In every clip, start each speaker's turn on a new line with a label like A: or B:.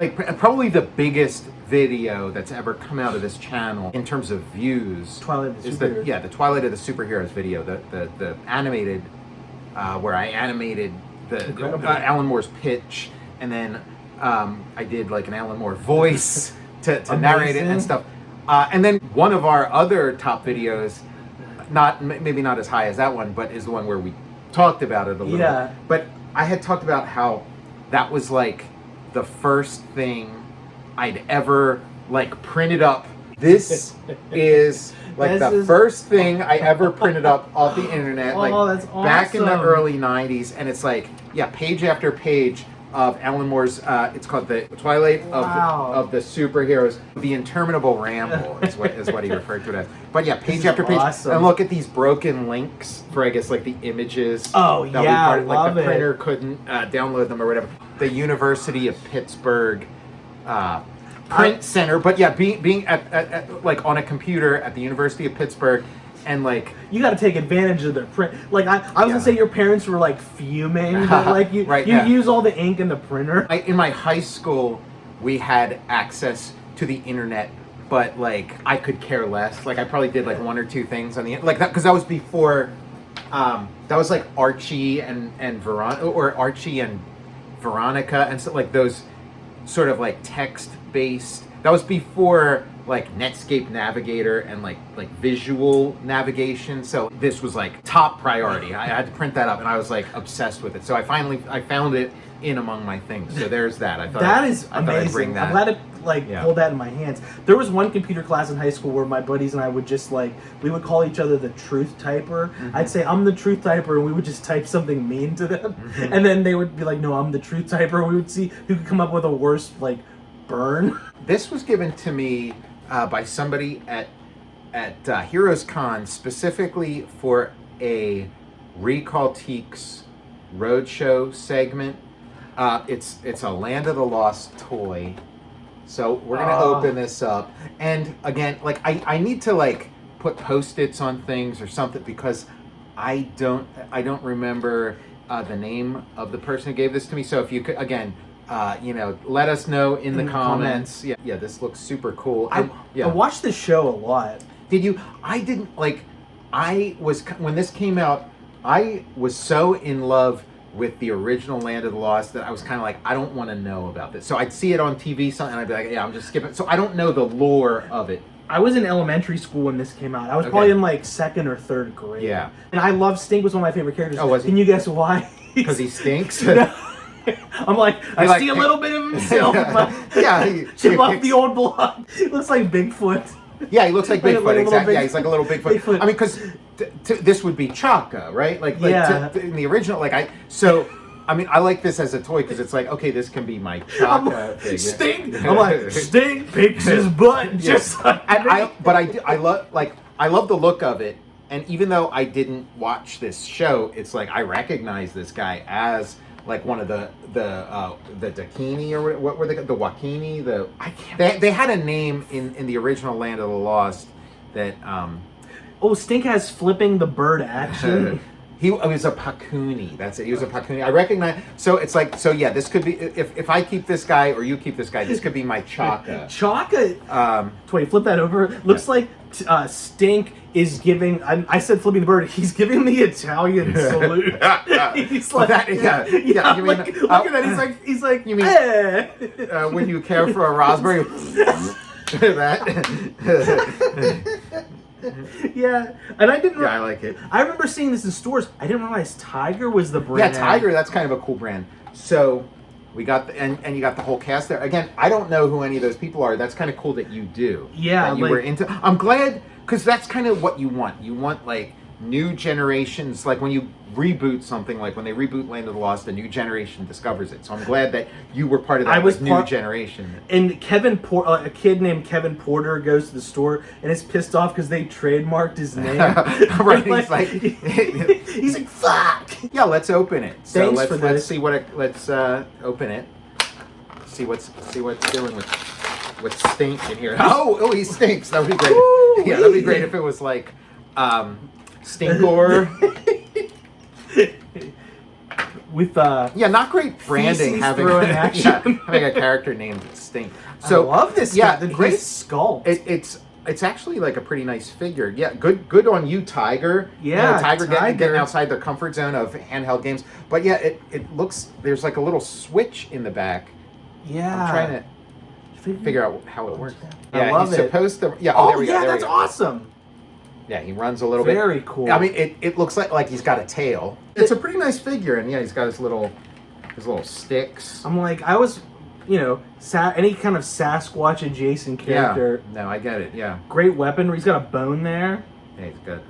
A: Like probably the biggest video that's ever come out of this channel in terms of views.
B: Twilight of the
A: is
B: Superheroes.
A: the Twilight of the Superheroes video, the animated, where I animated the Alan Moore's pitch, and then I did like an Alan Moore voice to narrate it and stuff. And then one of our other top videos, maybe not as high as that one, but is the one where we talked about it a little.
B: Yeah.
A: But I had talked about how that was like the first thing I'd ever like printed up. This is like the first thing I ever printed up off the internet. Like
B: that's awesome.
A: Back in the early 90s. And it's like, yeah, page after page of Alan Moore's, it's called the Twilight of the Superheroes. The Interminable Ramble is what he referred to it as. But yeah, page after page.
B: Awesome.
A: And look at these broken links for, I guess, like the images.
B: Oh,
A: that
B: yeah,
A: we like the
B: love
A: printer couldn't download them or whatever. The University of Pittsburgh print center. But yeah, being at like on a computer at the University of Pittsburgh. And like
B: you got to take advantage of their print. Like I was gonna say, your parents were like fuming, but like you use all the ink in the printer.
A: In my high school, we had access to the internet, but like I could care less. Like I probably did like one or two things on the like that because that was before. That was like Archie and Veronica, or Archie and Veronica, and so like those sort of like text based. That was before like Netscape Navigator and like visual navigation. So this was like top priority. I had to print that up, and I was like obsessed with it. So I found it in among my things. So there's that. I thought
B: that is
A: I
B: amazing.
A: I'd bring that.
B: I'm glad to hold that in my hands. There was one computer class in high school where my buddies and I would just we would call each other the truth typer. Mm-hmm. I'd say I'm the truth typer, and we would just type something mean to them, mm-hmm. and then they would be like, "No, I'm the truth typer." We would see who could come up with a worse burn. This
A: was given to me by somebody at Heroes Con specifically for a Recall Teaks roadshow segment. It's a Land of the Lost toy. So we're gonna open this up, and again, like I need to like put Post-its on things or something because I don't remember the name of the person who gave this to me. So if you could again. Let us know in the comments. Yeah, this looks super cool.
B: I watched this show a lot.
A: Did you? I didn't when this came out, I was so in love with the original Land of the Lost that I was kind of like, I don't want to know about this. So I'd see it on TV, and I'd be like, yeah, I'm just skipping. So I don't know the lore of it.
B: I was in elementary school when this came out. I was probably in like 2nd or 3rd grade.
A: Yeah.
B: And I love Stink. Was one of my favorite characters.
A: Oh, was he?
B: Can you guess why?
A: Because he stinks?
B: No. I'm like, I see a little bit of himself.
A: Yeah,
B: chip off the old block. He looks like Bigfoot.
A: Yeah, he looks like Bigfoot. Exactly. Yeah, he's like a little
B: Bigfoot.
A: I mean, because this would be Chaka, right? In the original, I mean, I like this as a toy because it's like, okay, this can be my Chaka figure.
B: Stink. I'm like, Stink picks his butt. Just like
A: I love the look of it. And even though I didn't watch this show, it's like I recognize this guy as like one of the Dakini, or what were they? The Wakini. They had a name in the original Land of the Lost that.
B: Stink has flipping the bird action.
A: He was a Pakuni. That's it. He was a Pakuni. I recognize. So it's like, so yeah, this could be, if I keep this guy or you keep this guy, this could be my Chaka.
B: Chaka. Wait, flip that over. Looks like Stink is giving. I said flipping the bird. He's giving the Italian salute. He's like,
A: look at that. He's like. You mean when you care for a raspberry? That.
B: Yeah, and I didn't.
A: Yeah, I like it.
B: I remember seeing this in stores. I didn't realize Tiger was the brand.
A: Yeah, Tiger. That's kind of a cool brand. So we got and you got the whole cast there. Again, I don't know who any of those people are. That's kind of cool that you do.
B: Yeah,
A: that you were into. I'm glad because that's kind of what you want. You want like new generations. Like when you reboot something, like when they reboot Land of the Lost, a new generation discovers it. So I'm glad that you were part of that new generation.
B: And a kid named Kevin Porter goes to the store and is pissed off because they trademarked his name.
A: Right?
B: He's like, fuck.
A: Yeah, let's open it. So
B: let's
A: see what let's open it. See what's doing with Stink in here. Oh, he stinks. That would be great. Yeah, that'd be great if it was like Stinkor.
B: with
A: Yeah, not great branding
B: feces
A: having
B: throwing action.
A: having a character named Sting. So
B: I love this
A: yeah,
B: guy. The great
A: he's-
B: sculpt.
A: It's actually like a pretty nice figure. Yeah, good on you, Tiger.
B: Yeah,
A: Tiger
B: Tiger.
A: getting outside the comfort zone of handheld games. But yeah, it looks, there's like a little switch in the back.
B: Yeah.
A: I'm trying to figure out how it works.
B: I
A: Yeah,
B: love
A: he's
B: it.
A: supposed to. Yeah,
B: Oh,
A: there we go.
B: yeah,
A: There we
B: that's
A: go.
B: awesome.
A: Yeah, he runs a little bit.
B: Very cool.
A: I mean, it looks like he's got a tail. It's a pretty nice figure, and yeah, he's got his little sticks.
B: I'm like, I was, any kind of Sasquatch adjacent character.
A: Yeah, no, I get it. Yeah,
B: Great weaponry. He's got a bone there.
A: yeah, he's got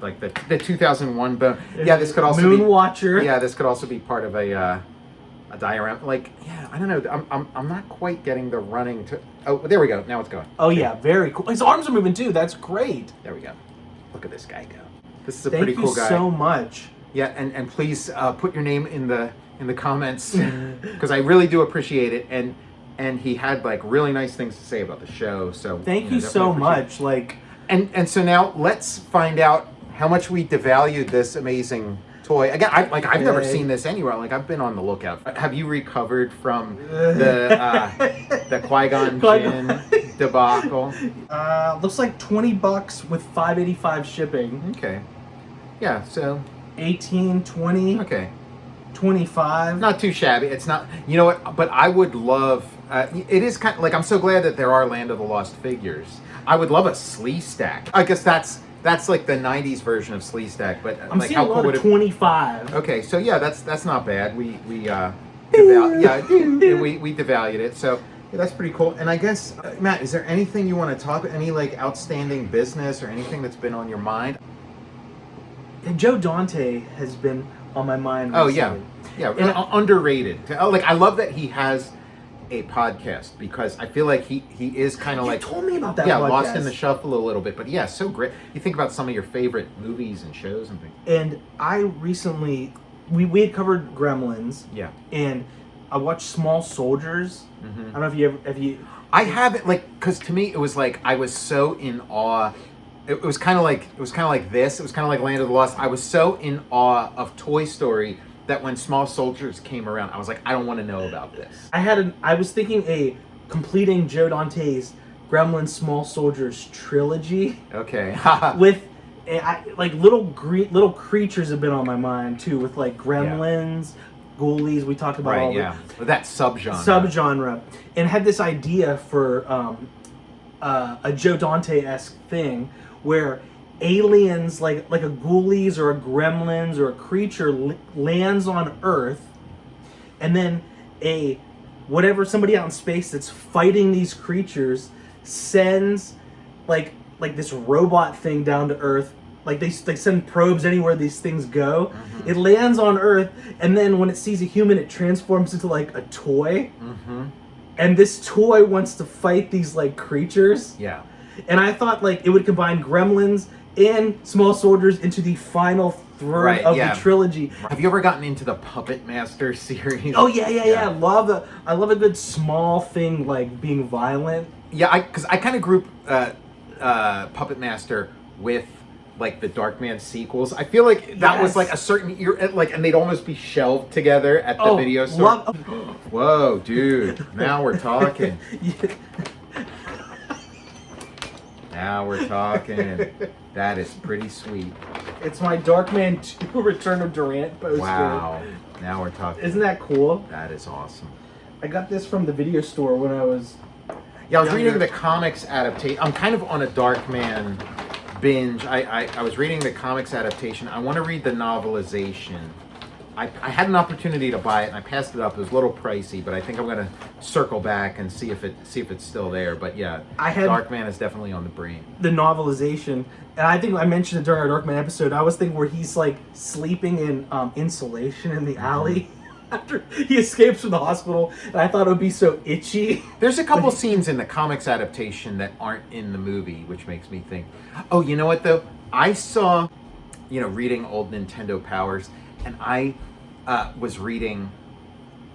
A: like the 2001 bone. Yeah, this could also be
B: Moonwatcher.
A: Yeah, this could also be part of a diorama. Like, yeah, I don't know. I'm not quite getting the running to. Oh, there we go. Now it's going.
B: Oh yeah, very cool. His arms are moving too. That's great.
A: There we go. Look at this guy go. This is a
B: Thank
A: pretty cool
B: you
A: guy.
B: so much.
A: Yeah, and please put your name in the comments because I really do appreciate it. And he had like really nice things to say about the show. So
B: Thank you
A: definitely
B: so
A: appreciate
B: much. Like,
A: it. And so now let's find out how much we devalued this amazing toy. Again, I've never
B: Okay.
A: seen this anywhere. Like, I've been on the lookout. Have you recovered from the Qui-Gon Jinn debacle?
B: looks like $20 with $5.85 shipping.
A: Okay. Yeah. So
B: 18, 20,
A: okay.
B: 25.
A: Not too shabby. It's not, you know what, but I would love, it is kind of, like, I'm so glad that there are Land of the Lost figures. I would love a Slee Stack. I guess that's like the 90s version of Slee Stack, but
B: I'm
A: like,
B: seeing
A: how
B: a
A: cool
B: lot
A: would
B: of
A: it
B: 25.
A: Okay, so yeah, that's not bad. We devalued it, so yeah, that's pretty cool. And I guess, Matt, is there anything you want to talk, any like outstanding business or anything that's been on your mind?
B: And Joe Dante has been on my mind
A: Oh
B: recently.
A: yeah,
B: And
A: underrated. Oh, like, I love that he has a podcast because I feel like he is kind of
B: You
A: like,
B: told me about that
A: yeah,
B: podcast.
A: lost in the shuffle a little bit. But yeah, so great. You think about some of your favorite movies and shows and things.
B: And I recently, we had covered Gremlins.
A: Yeah,
B: And I watched Small Soldiers.
A: Mhm.
B: I don't know if you ever, have you...
A: I haven't, like, because to me it was like I was so in awe. It was kind of like this. It was kind of like Land of the Lost. I was so in awe of Toy Story that when Small Soldiers came around, I was like, I don't want to know about this.
B: I was thinking completing Joe Dante's Gremlins Small Soldiers trilogy
A: Okay.
B: with like little creatures have been on my mind too, with like Gremlins, Ghoulies. We talked about all
A: Right. Yeah. But that subgenre.
B: subgenre, and had this idea for a Joe Dante-esque thing where aliens, like a Ghoulies or a Gremlins or a creature lands on Earth, and then somebody out in space that's fighting these creatures sends like this robot thing down to Earth. Like they send probes anywhere these things go.
A: Mm-hmm.
B: It lands on Earth, and then when it sees a human, it transforms into like a toy.
A: Mm-hmm.
B: And this toy wants to fight these like creatures.
A: Yeah.
B: And I thought like it would combine Gremlins and Small Soldiers into the final third of the trilogy.
A: Have you ever gotten into the Puppet Master series?
B: Oh yeah. I love a good small thing like being violent.
A: Yeah, because I kind of group Puppet Master with like the Darkman sequels. I feel like that was like a certain year, like, and they'd almost be shelved together at the video store. Whoa, dude! Now we're talking. Now we're talking. That is pretty sweet.
B: It's my Darkman 2 Return of Durant poster.
A: Wow. Now we're talking.
B: Isn't that cool?
A: That is awesome.
B: I got this from the video store when I was...
A: Yeah, I was
B: younger.
A: reading the comics adaptation. I'm kind of on a Darkman binge. I was reading the comics adaptation. I want to read the novelization. I had an opportunity to buy it and I passed it up. It was a little pricey, but I think I'm going to circle back and see if it's still there. But yeah, Darkman is definitely on the brain.
B: The novelization, and I think I mentioned it during our Darkman episode. I was thinking where he's like sleeping in insulation in the alley after he escapes from the hospital, and I thought it would be so itchy.
A: There's a couple scenes in the comics adaptation that aren't in the movie, which makes me think, oh, you know what though? I saw, reading old Nintendo Powers, and I was reading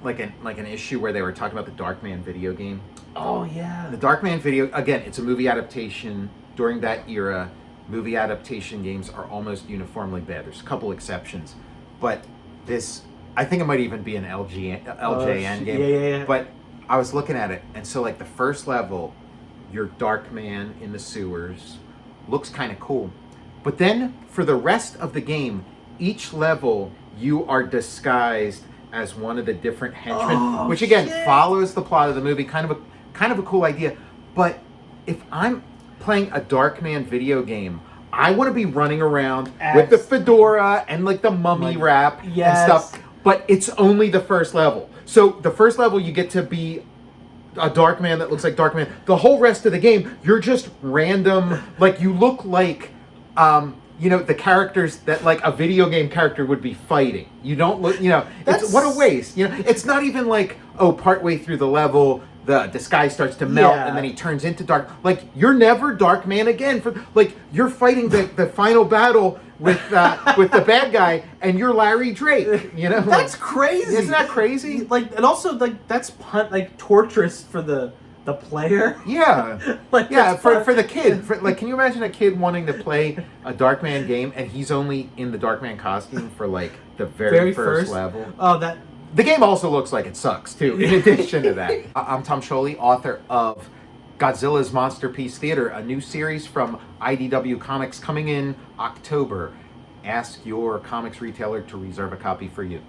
A: like an issue where they were talking about the Darkman video game.
B: Oh yeah.
A: The Darkman video, again, it's a movie adaptation. During that era, movie adaptation games are almost uniformly bad. There's a couple exceptions, but this I think it might even be an LJN game.
B: Yeah.
A: But I was looking at it, and so like the first level, you're Darkman in the sewers, looks kind of cool. But then for the rest of the game, each level you are disguised as one of the different henchmen, which again follows the plot of the movie. Kind of a cool idea. But if I'm playing a Darkman video game, I want to be running around with the fedora and like the mummy wrap and stuff. But it's only the first level. So the first level you get to be a Darkman that looks like Darkman. The whole rest of the game, you're just random. Like you look like, the characters that like a video game character would be fighting. You don't look, it's what a waste. It's not even like, partway through the level, the disguise starts to melt and then he turns into dark. Like you're never Darkman again. You're fighting the final battle with the bad guy, and you're Larry Drake.
B: That's crazy.
A: Isn't that crazy?
B: And also that's torturous for the player.
A: Yeah, for the kid. Can you imagine a kid wanting to play a Darkman game and he's only in the Darkman costume for like the very first level?
B: Oh,
A: the game also looks like it sucks too. In addition to that, I'm Tom Scioli, author of Godzilla's Monsterpiece Theater, a new series from IDW Comics coming in October. Ask your comics retailer to reserve a copy for you.